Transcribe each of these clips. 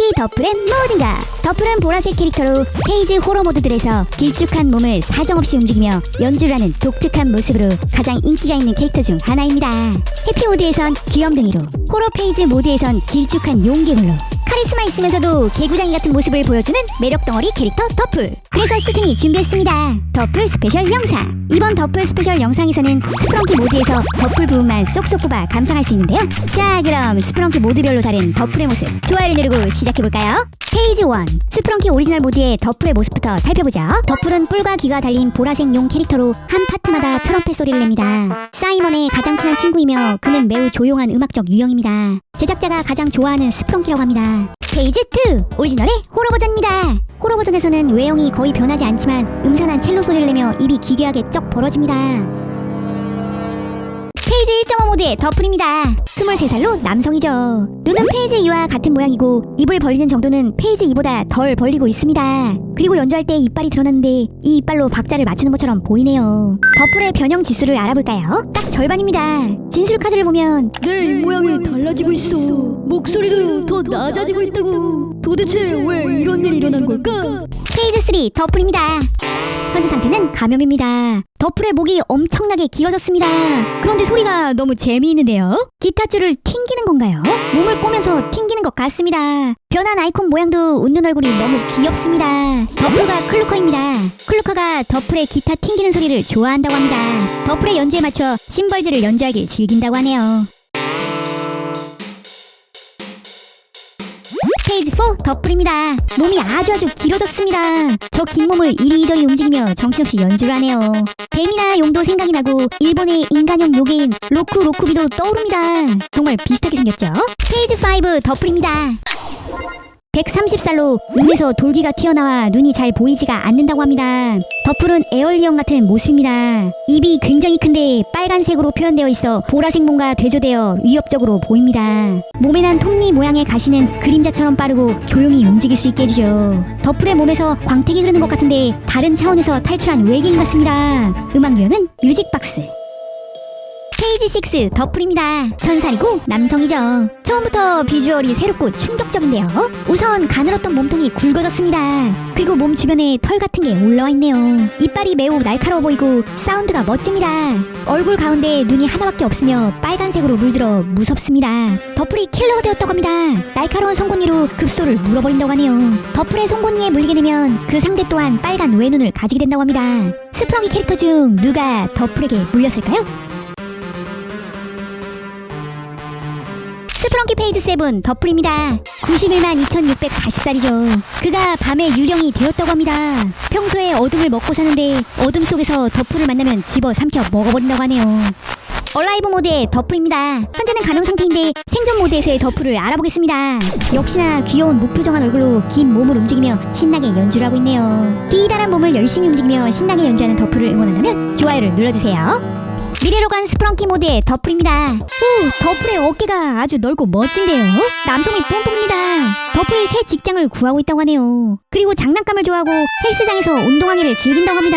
스프렁키 더플의 모든가. 더플은 보라색 캐릭터로 페이지 호러 모드들에서 길쭉한 몸을 사정없이 움직이며 연주를 하는 독특한 모습으로 가장 인기가 있는 캐릭터 중 하나입니다. 해피 모드에선 귀염둥이로, 호러 페이지 모드에선 길쭉한 용괴물로, 카리스마 있으면서도 개구장이 같은 모습을 보여주는 매력 덩어리 캐릭터 더플. 그래서 수진이 준비했습니다. 더플 스페셜 영상. 이번 더플 스페셜 영상에서는 스프렁키 모드에서 더플 부분만 쏙쏙 뽑아 감상할 수 있는데요. 자, 그럼 스프렁키 모드별로 다른 더플의 모습 좋아요를 누르고 시작해볼까요? 페이지 1. 스프렁키 오리지널 모드의 더플의 모습부터 살펴보죠. 더플은 뿔과 귀가 달린 보라색 용 캐릭터로 한 파트마다 트럼펫 소리를 냅니다. 사이먼의 가장 친한 친구이며 그는 매우 조용한 음악적 유형입니다. 제작자가 가장 좋아하는 스프렁키라고 합니다. 페이지 2. 오리지널의 호러 버전입니다. 호러 버전에서는 외형이 거의 변하지 않지만 음산한 첼로 소리를 내며 입이 기괴하게 쩍 벌어집니다. 페이지 1.5 모드의 더플입니다. 23살로 남성이죠. 눈은 페이지 2와 같은 모양이고 입을 벌리는 정도는 페이지 2보다 덜 벌리고 있습니다. 그리고 연주할 때 이빨이 드러났는데 이 이빨로 박자를 맞추는 것처럼 보이네요. 더플의 변형 지수를 알아볼까요? 딱 절반입니다. 진술 카드를 보면 내 입모양이 달라지고 있어. 목소리도 더 낮아지고 있다고. 도대체 왜 이런 일이 일어난 걸까? 페이지 3 더플입니다. 현재 상태는 감염입니다. 더플의 목이 엄청나게 길어졌습니다. 그런데 소리가 너무 재미있는데요? 기타줄을 튕기는 건가요? 몸을 꼬면서 튕기는 것 같습니다. 변한 아이콘 모양도 웃는 얼굴이 너무 귀엽습니다. 더플과 클루커입니다. 클루커가 더플의 기타 튕기는 소리를 좋아한다고 합니다. 더플의 연주에 맞춰 심벌즈를 연주하길 즐긴다고 하네요. 페이지 4 더플입니다. 몸이 아주 길어졌습니다. 저 긴 몸을 이리저리 움직이며 정신없이 연주를 하네요. 뱀이나 용도 생각이 나고 일본의 인간형 요괴인 로쿠비도 떠오릅니다. 정말 비슷하게 생겼죠? 페이지 5 더플입니다. 130살로 눈에서 돌기가 튀어나와 눈이 잘 보이지가 않는다고 합니다. 더플은 에얼리언 같은 모습입니다. 입이 굉장히 큰데 빨간색으로 표현되어 있어 보라색 몸과 대조되어 위협적으로 보입니다. 몸에 난 톱니 모양의 가시는 그림자처럼 빠르고 조용히 움직일 수 있게 해주죠. 더플의 몸에서 광택이 흐르는 것 같은데 다른 차원에서 탈출한 외계인 같습니다. 음악 유형은 뮤직박스. 페이지 6 더플입니다. 1000살이고 남성이죠. 처음부터 비주얼이 새롭고 충격적인데요. 우선 가늘었던 몸통이 굵어졌습니다. 그리고 몸 주변에 털 같은 게 올라와 있네요. 이빨이 매우 날카로워 보이고 사운드가 멋집니다. 얼굴 가운데 눈이 하나밖에 없으며 빨간색으로 물들어 무섭습니다. 더플이 킬러가 되었다고 합니다. 날카로운 송곳니로 급소를 물어버린다고 하네요. 더플의 송곳니에 물리게 되면 그 상대 또한 빨간 외눈을 가지게 된다고 합니다. 스프렁키 캐릭터 중 누가 더플에게 물렸을까요? 스프렁키 페이지 7 더플입니다. 91만 2640살이죠. 그가 밤의 유령이 되었다고 합니다. 평소에 어둠을 먹고 사는데 어둠 속에서 더플을 만나면 집어삼켜 먹어버린다고 하네요. 얼라이브 모드의 더플입니다. 현재는 감염 상태인데 생존 모드에서의 더플을 알아보겠습니다. 역시나 귀여운 무표정한 얼굴로 긴 몸을 움직이며 신나게 연주를 하고 있네요. 기다란 몸을 열심히 움직이며 신나게 연주하는 더플을 응원한다면 좋아요를 눌러주세요. 미래로 간 스프렁키 모드의 더플입니다. 더플의 어깨가 아주 넓고 멋진데요. 남성이 뿜뿜입니다. 더플이 새 직장을 구하고 있다고 하네요. 그리고 장난감을 좋아하고 헬스장에서 운동하기를 즐긴다고 합니다.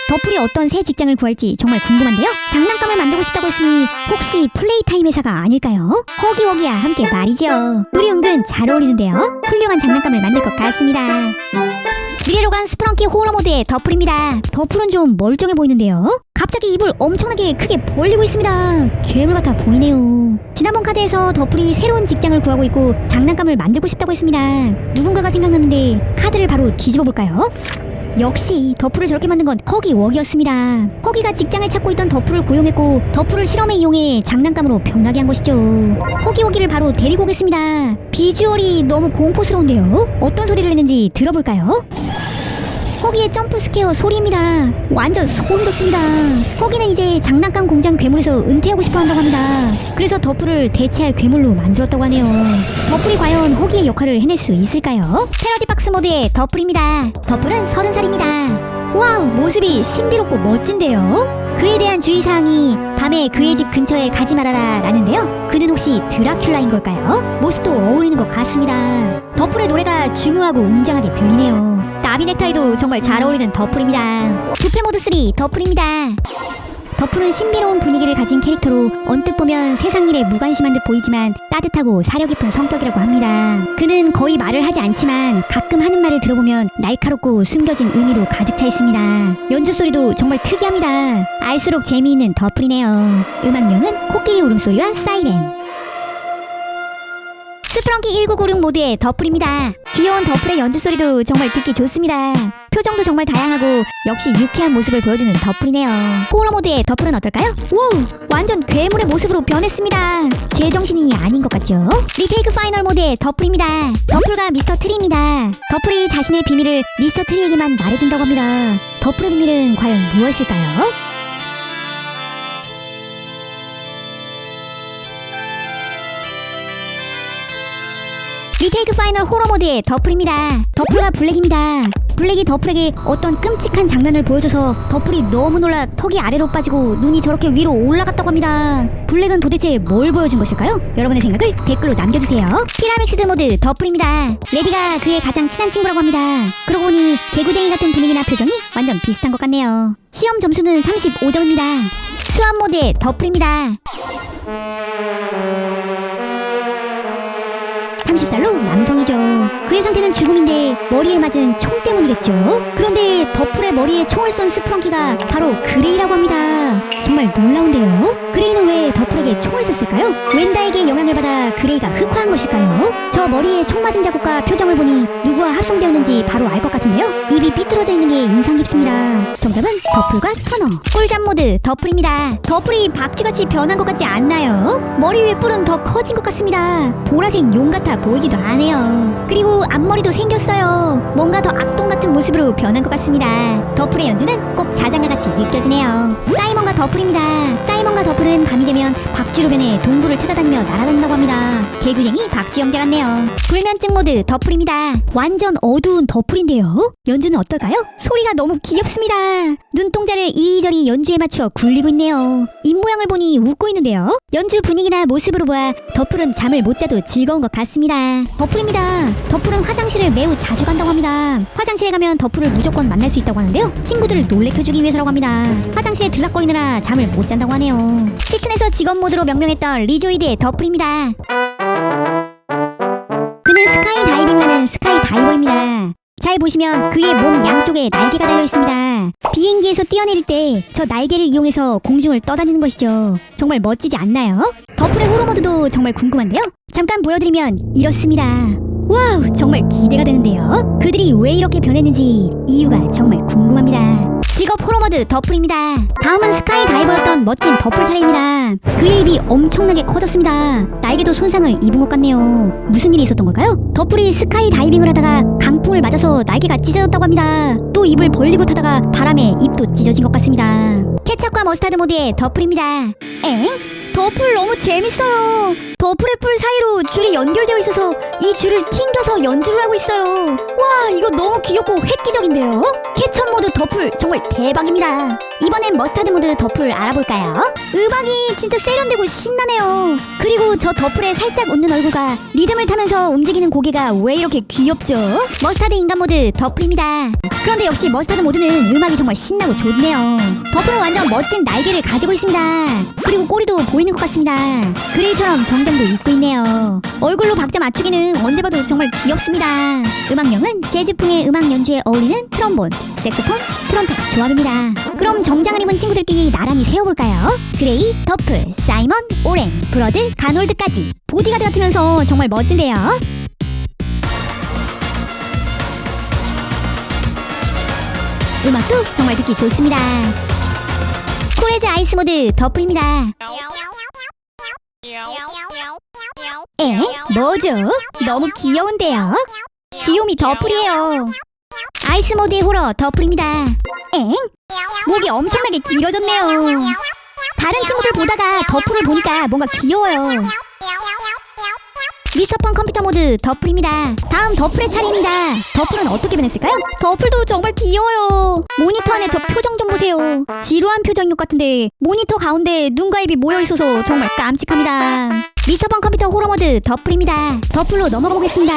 더플이 어떤 새 직장을 구할지 정말 궁금한데요. 장난감을 만들고 싶다고 했으니 혹시 플레이타임 회사가 아닐까요? 허기워기와 함께 말이죠. 우리 은근 잘 어울리는데요. 훌륭한 장난감을 만들 것 같습니다. 미래로 간 스프렁키 호러 모드의 더플입니다. 더플은 좀 멀쩡해 보이는데요. 갑자기 입을 엄청나게 크게 벌리고 있습니다. 괴물 같아 보이네요. 지난번 카드에서 더플이 새로운 직장을 구하고 있고 장난감을 만들고 싶다고 했습니다. 누군가가 생각났는데 카드를 바로 뒤집어 볼까요? 역시 더플을 저렇게 만든 건 허기워기였습니다. 허기가 직장을 찾고 있던 더플을 고용했고 더플을 실험에 이용해 장난감으로 변하게 한 것이죠. 허기워기를 바로 데리고 오겠습니다. 비주얼이 너무 공포스러운데요. 어떤 소리를 내는지 들어볼까요? 허기의 점프 스퀘어 소리입니다. 완전 소름 돋습니다. 허기는 이제 장난감 공장 괴물에서 은퇴하고 싶어 한다고 합니다. 그래서 더플을 대체할 괴물로 만들었다고 하네요. 더플이 과연 허기의 역할을 해낼 수 있을까요? 패러디 박스 모드의 더플입니다. 더플은 30살입니다. 와우, 모습이 신비롭고 멋진데요. 그에 대한 주의사항이 밤에 그의 집 근처에 가지 말아라 라는데요. 그는 혹시 드라큘라인 걸까요? 모습도 어울리는 것 같습니다. 더플의 노래가 중후하고 웅장하게 들리네요. 나비 넥타이도 정말 잘 어울리는 더플입니다. 부패 모드 3 더플입니다. 더풀은 신비로운 분위기를 가진 캐릭터로 언뜻 보면 세상 일에 무관심한 듯 보이지만 따뜻하고 사려 깊은 성격이라고 합니다. 그는 거의 말을 하지 않지만 가끔 하는 말을 들어보면 날카롭고 숨겨진 의미로 가득 차 있습니다. 연주 소리도 정말 특이합니다. 알수록 재미있는 더풀이네요. 음악용은 코끼리 울음소리와 사이렌. 스프렁키 1996 모드의 더풀입니다. 귀여운 더풀의 연주 소리도 정말 듣기 좋습니다. 표정도 정말 다양하고 역시 유쾌한 모습을 보여주는 더풀이네요. 호러 모드의 더풀은 어떨까요? 우! 완전 괴물의 모습으로 변했습니다. 제정신이 아닌 것 같죠? 리테이크 파이널 모드의 더풀입니다. 더풀과 미스터 트리입니다. 더풀이 자신의 비밀을 미스터 트리에게만 말해준다고 합니다. 더풀의 비밀은 과연 무엇일까요? 리테이크 파이널 호러 모드의 더풀입니다. 더풀과 블랙입니다. 블랙이 더풀에게 어떤 끔찍한 장면을 보여줘서 더풀이 너무 놀라 턱이 아래로 빠지고 눈이 저렇게 위로 올라갔다고 합니다. 블랙은 도대체 뭘 보여준 것일까요? 여러분의 생각을 댓글로 남겨주세요. 피라믹스드 모드 더풀입니다. 레디가 그의 가장 친한 친구라고 합니다. 그러고 보니 개구쟁이 같은 분위기나 표정이 완전 비슷한 것 같네요. 시험 점수는 35점입니다. 수압 모드의 더풀입니다. 30살로 남성이죠. 그의 상태는 죽음인데 머리에 맞은 총 때문이겠죠. 그런데 더풀의 머리에 총을 쏜 스프렁키가 바로 그레이라고 합니다. 정말 놀라운데요. 그레이는 왜 더풀에게 총을 쐈을까요? 웬다에게 영향을 받아 그레이가 흑화한 것일까요? 저 머리에 총 맞은 자국과 표정을 보니 누구와 합성되었는지 바로 알 것 같은데요. 입이 삐뚤어져 있는 게 인상 깊습니다. 정답은 더풀과 터너. 꿀잠 모드 더풀입니다. 더풀이 박쥐같이 변한 것 같지 않나요? 머리 위에 뿔은 더 커진 것 같습니다. 보라색 용 같아 보이기도 하네요. 그리고 앞머리도 생겼어요. 뭔가 더 악동 같은 모습으로 변한 것 같습니다. 더풀의 연주는 꼭 자장가 같이 느껴지네요. 사이먼과 더풀입니다. 사이먼과 더풀은 밤이 되면 박쥐로 변해 동굴을 찾아다니며 날아다닌다고 합니다. 개구쟁이 박쥐 형제 같네요. 불면증 모드 더풀입니다. 완전 어두운 더풀인데요. 연주는 어떨까요? 소리가 너무 귀엽습니다. 눈동자를 이리저리 연주에 맞추어 굴리고 있네요. 입모양을 보니 웃고 있는데요. 연주 분위기나 모습으로 보아 더풀은 잠을 못 자도 즐거운 것 같습니다. 더풀입니다. 더풀은 화장실을 매우 자주 간다고 합니다. 화장실에 가면 더풀을 무조건 만날 수 있다고 하는데요. 친구들을 놀래켜주기 위해서라고 합니다. 화장실에 들락거리느라 잠을 못 잔다고 하네요. 시즌에서 직업 모드로 명명했던 리조이드의 더풀입니다. 그는 스카이 다이빙을 하는 스카이 다이버입니다. 잘 보시면 그의 몸 양쪽에 날개가 달려 있습니다. 비행기에서 뛰어내릴 때 저 날개를 이용해서 공중을 떠다니는 것이죠. 정말 멋지지 않나요? 더풀의 호러 모드도 정말 궁금한데요. 잠깐 보여드리면 이렇습니다. 와우, 정말 기대가 되는데요. 그들이 왜 이렇게 변했는지 이유가 정말 궁금합니다. 직업 호러 모드 더풀입니다. 다음은 스카이 다이버였던 멋진 더풀 차례입니다. 그의 입이 엄청나게 커졌습니다. 날개도 손상을 입은 것 같네요. 무슨 일이 있었던 걸까요? 더풀이 스카이 다이빙을 하다가 강풍을 맞아서 날개가 찢어졌다고 합니다. 또 입을 벌리고 타다가 바람에 입도 찢어진 것 같습니다. 케첩과 머스타드 모드의 더풀입니다. 엥? 더풀 너무 재밌어요. 더풀의 풀 사이로 줄이 연결되어 있어서 이 줄을 튕겨서 연주를 하고 있어요. 와, 이거 너무 귀엽고 획기적인데요. 케첩 모드 더풀 정말 대박입니다. 이번엔 머스타드 모드 더풀 알아볼까요? 음악이 진짜 세련되고 신나네요. 그리고 저 더풀의 살짝 웃는 얼굴과 리듬을 타면서 움직이는 고개가 왜 이렇게 귀엽죠? 머스타드 인간 모드 더풀입니다. 그런데 역시 머스타드 모드는 음악이 정말 신나고 좋네요. 더풀은 완전 멋진 날개를 가지고 있습니다. 그리고 꼬리도 보이는 것 같습니다. 그레이처럼 정장도 입고 있네요. 얼굴로 박자 맞추기는 언제 봐도 정말 귀엽습니다. 음악용은 재즈풍의 음악 연주에 어울리는 트럼본, 색소폰, 트럼펫 조합입니다. 그럼 정장을 입은 친구들끼리 나란히 세워볼까요? 그레이, 더풀, 사이먼, 오렌, 브러드, 가놀드까지 보디가드 같으면서 정말 멋진데요. 음악도 정말 듣기 좋습니다. 코레즈 아이스 모드 더풀입니다. 에? 뭐죠? 너무 귀여운데요? 귀요미 더풀이에요. 아이스 모드의 호러 더풀입니다. 엥? 목이 엄청나게 길어졌네요. 다른 친구들 보다가 더풀을 보니까 뭔가 귀여워요. 미스터펀 컴퓨터 모드 더풀입니다. 다음 더풀의 차례입니다. 더풀은 어떻게 변했을까요? 더풀도 정말 귀여워요. 모니터 안에 저 표정 좀 보세요. 지루한 표정인 것 같은데 모니터 가운데 눈과 입이 모여있어서 정말 깜찍합니다. 미스터번 컴퓨터 호러모드 더플입니다. 더플로 넘어가 보겠습니다.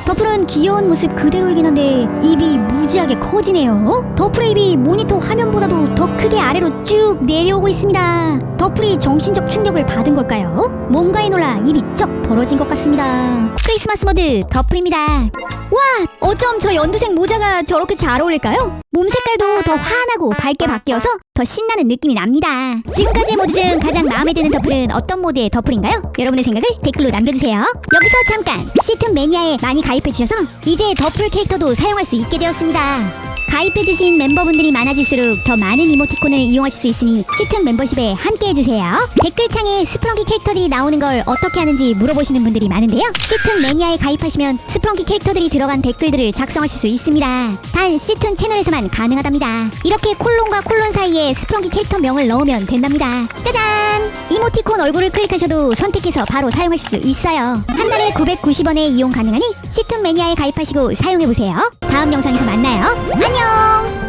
더플은 귀여운 모습 그대로이긴 한데 입이 무지하게 커지네요. 더플의 입이 모니터 화면보다도 더 크게 아래로 쭉 내려오고 있습니다. 더플이 정신적 충격을 받은 걸까요? 뭔가에 놀라 입이 쩍 벌어진 것 같습니다. 크리스마스 모드 더플입니다. 와, 어쩜 저 연두색 모자가 저렇게 잘 어울릴까요? 몸 색깔도 더 환하고 밝게 바뀌어서 더 신나는 느낌이 납니다. 지금까지의 모드 중 가장 마음에 드는 더플은 어떤 모드의 더플인가요? 여러분의 생각을 댓글로 남겨주세요. 여기서 잠깐! 시툰 매니아에 많이 가입해주셔서 이제 더플 캐릭터도 사용할 수 있게 되었습니다. 가입해주신 멤버분들이 많아질수록 더 많은 이모티콘을 이용하실 수 있으니 시툰 멤버십에 함께해주세요. 댓글창에 스프렁키 캐릭터들이 나오는 걸 어떻게 하는지 물어보시는 분들이 많은데요. 시툰 매니아에 가입하시면 스프렁키 캐릭터들이 들어간 댓글들을 작성하실 수 있습니다. 단 시툰 채널에서만 가능하답니다. 이렇게 콜론과 콜론 사이에 스프렁키 캐릭터 명을 넣으면 된답니다. 짜잔! 이모티콘 얼굴을 클릭하셔도 선택해서 바로 사용하실 수 있어요. 한 달에 990원에 이용 가능하니 시툰 매니아에 가입하시고 사용해보세요. 다음 영상에서 만나요. 안녕!